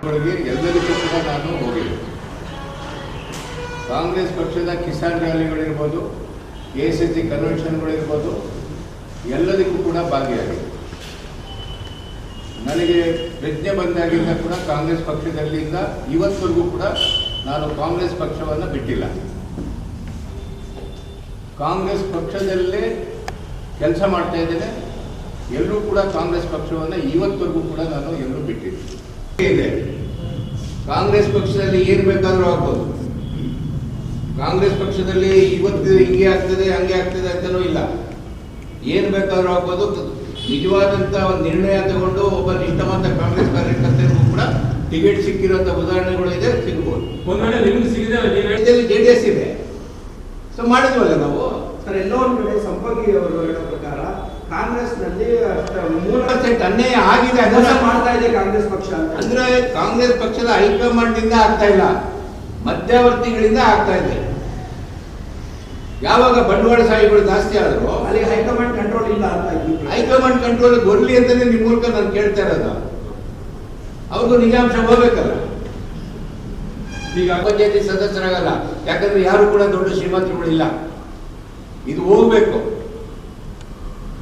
ಎಲ್ಲದಕ್ಕೂ ಕೂಡ ನಾನು ಹೋಗಿದ್ದೆ. ಕಾಂಗ್ರೆಸ್ ಪಕ್ಷದ ಕಿಸಾನ್ ರ್ಯಾಲಿಗಳಿರ್ಬೋದು, ACC ಕನ್ವೆನ್ಷನ್ಗಳಿರ್ಬೋದು, ಎಲ್ಲದಕ್ಕೂ ಕೂಡ ಭಾಗಿಯಾಗಿದೆ. ನನಗೆ ಪ್ರಜ್ಞೆ ಬಂದಾಗಿಂದ ಕೂಡ ಕಾಂಗ್ರೆಸ್ ಪಕ್ಷದಲ್ಲಿಂದ ಇವತ್ತವರೆಗೂ ಕೂಡ ನಾನು ಕಾಂಗ್ರೆಸ್ ಪಕ್ಷವನ್ನು ಬಿಟ್ಟಿಲ್ಲ. ಕಾಂಗ್ರೆಸ್ ಪಕ್ಷದಲ್ಲೇ ಕೆಲಸ ಮಾಡ್ತಾ ಇದ್ದೇನೆ. ಎಲ್ಲರೂ ಕೂಡ ಕಾಂಗ್ರೆಸ್ ಪಕ್ಷವನ್ನು ಇವತ್ತವರೆಗೂ ಕೂಡ ನಾನು ಎಲ್ಲೂ ಬಿಟ್ಟಿದ್ದೆ. ಕಾಂಗ್ರೆಸ್ ಪಕ್ಷದಲ್ಲಿ ಏನು ಬೇಕಾದರೂ ಆಗ್ಬೋದು. ಕಾಂಗ್ರೆಸ್ ಪಕ್ಷದಲ್ಲಿ ಇವತ್ತು ಹಿಂಗೆ ಆಗ್ತದೆ ಹಂಗೆ ಆಗ್ತದೆ ಅಂತಲೂ ಇಲ್ಲ. ಏನು ಬೇಕಾದರೂ ಆಗ್ಬೋದು. ನಿಜವಾದಂಥ ಒಂದು ನಿರ್ಣಯ ತಗೊಂಡು ಒಬ್ಬ ನಿಷ್ಠಾವಂತ ಕಾಂಗ್ರೆಸ್ ಕಾರ್ಯಕರ್ತರಿಗೂ ಕೂಡ ಟಿಕೆಟ್ ಸಿಕ್ಕಿರುವಂಥ ಉದಾಹರಣೆಗಳು ಇದೆ, ಸಿಗ್ಬೋದು. JDS ಇದೆ, ಸೊ ಮಾಡಿದ್ವಲ್ಲ ನಾವು. ಸರ್, ಎಲ್ಲೋ ಒಂದು ಕಡೆ ಸಂಪಂಗಿ ಅವರು ಹೇಳೋ ಪ್ರಕಾರ ಕಾಂಗ್ರೆಸ್ ನಲ್ಲಿ 3% ಅನ್ಯಾಯ ಆಗಿದೆ, ಅದನ್ನ ಮಾಡ್ತಾ ಇದೆ ಕಾಂಗ್ರೆಸ್ ಪಕ್ಷ. ಅಂದ್ರೆ ಕಾಂಗ್ರೆಸ್ ಪಕ್ಷದ ಹೈಕಮಾಂಡ್ ಇಂದ ಆಗ್ತಾ ಇಲ್ಲ, ಮಧ್ಯವರ್ತಿಗಳಿಂದ ಆಗ್ತಾ ಇದೆ. ಯಾವಾಗ ಬಂಡವಾಳಶಾಹಿಗಳು ಜಾಸ್ತಿ ಆದ್ರು ಅಲ್ಲಿ ಹೈಕಮಾಂಡ್ ಕಂಟ್ರೋಲ್ ಇಲ್ಲ ಅಂತ. ಹೈಕಮಾಂಡ್ ಕಂಟ್ರೋಲ್ ಬರ್ಲಿ ಅಂತಾನೆ ನಿಮ್ಮ ಮೂಲಕ ನಾನು ಕೇಳ್ತಾ ಇರೋದು. ಅವ್ರಿಗೂ ನಿಜಾಂಶ ಹೋಗ್ಬೇಕಲ್ಲ. ಈಗ ಪಂಚಾಯತಿ ಸದಸ್ಯರಾಗಲ್ಲ, ಯಾಕಂದ್ರೆ ಯಾರು ಕೂಡ ದೊಡ್ಡ ಶ್ರೀಮಂತರುಗಳಿಲ್ಲ. ಇದು ಹೋಗ್ಬೇಕು.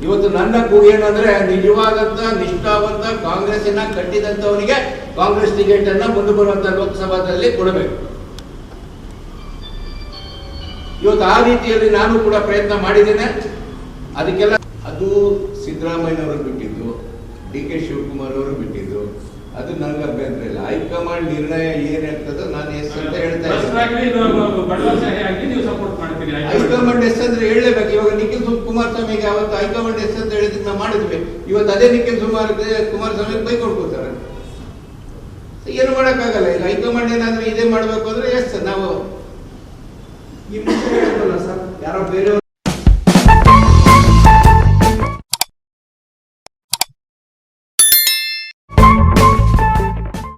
ಇವತ್ತು ನನ್ನ ಕೂಗು ಏನಂದ್ರೆ, ನಿಜವಾದಂತ ನಿಷ್ಠಾವಂತ ಕಾಂಗ್ರೆಸ್ಸಿನ ಕಟ್ಟಿದಂತವನಿಗೆ ಕಾಂಗ್ರೆಸ್ ಟಿಕೆಟ್ ಅನ್ನ ಮುಂದೆ ಬರುವಂತ ಲೋಕಸಭಾದಲ್ಲಿ ಕೊಡಬೇಕು. ಇವತ್ತು ಆ ರೀತಿಯಲ್ಲಿ ನಾನು ಕೂಡ ಪ್ರಯತ್ನ ಮಾಡಿದ್ದೇನೆ. ಅದಕ್ಕೆಲ್ಲ ಅದು ಸಿದ್ದರಾಮಯ್ಯನವರು ಬಿಟ್ಟಿದ್ದು, DK ಶಿವಕುಮಾರ್ ಅವರು ಬಿಟ್ಟಿದ್ದು, ಅದು ನನಗೆ ಅಭ್ಯಂತರ ಇಲ್ಲ. ಹೈಕಮಾಂಡ್ ನಿರ್ಣಯ ಏನಿರ್ತದೋ ನಾನು ಎಸ್ ಅಂತ ಹೇಳ್ತಾ ಇದ್ದೀನಿ. ಹೈಕಮಾಂಡ್ ಎಸ್ ಅಂದ್ರೆ ಹೇಳಲೇಬೇಕು. ಇವಾಗ ನಿಖಿಲ್ ಕುಮಾರಸ್ವಾಮಿಗೆ ಅವತ್ತು ಹೈಕಮಾಂಡ್ ಎಸ್ ಅಂತ ಹೇಳಿದ್ರೆ ನಾವು ಮಾಡಿದ್ವಿ. ಇವತ್ತು ಅದೇ ನಿಖಿಲ್ ಕುಮಾರಸ್ವಾಮಿಗೆ ಬೈ ಕೊಡ್ಕೋತಾರೆ. ಏನು ಮಾಡೋಕ್ಕಾಗಲ್ಲ. ಈಗ ಹೈಕಮಾಂಡ್ ಏನಾದ್ರೂ ಇದೇ ಮಾಡಬೇಕು ಅಂದ್ರೆ ಎಸ್ ನಾವು ಈ ಮುಂಚೆ ಹೇಳಿದ್ರಲ್ಲ ಸರ್, ಯಾರೋ ಬೇರೆಯವರು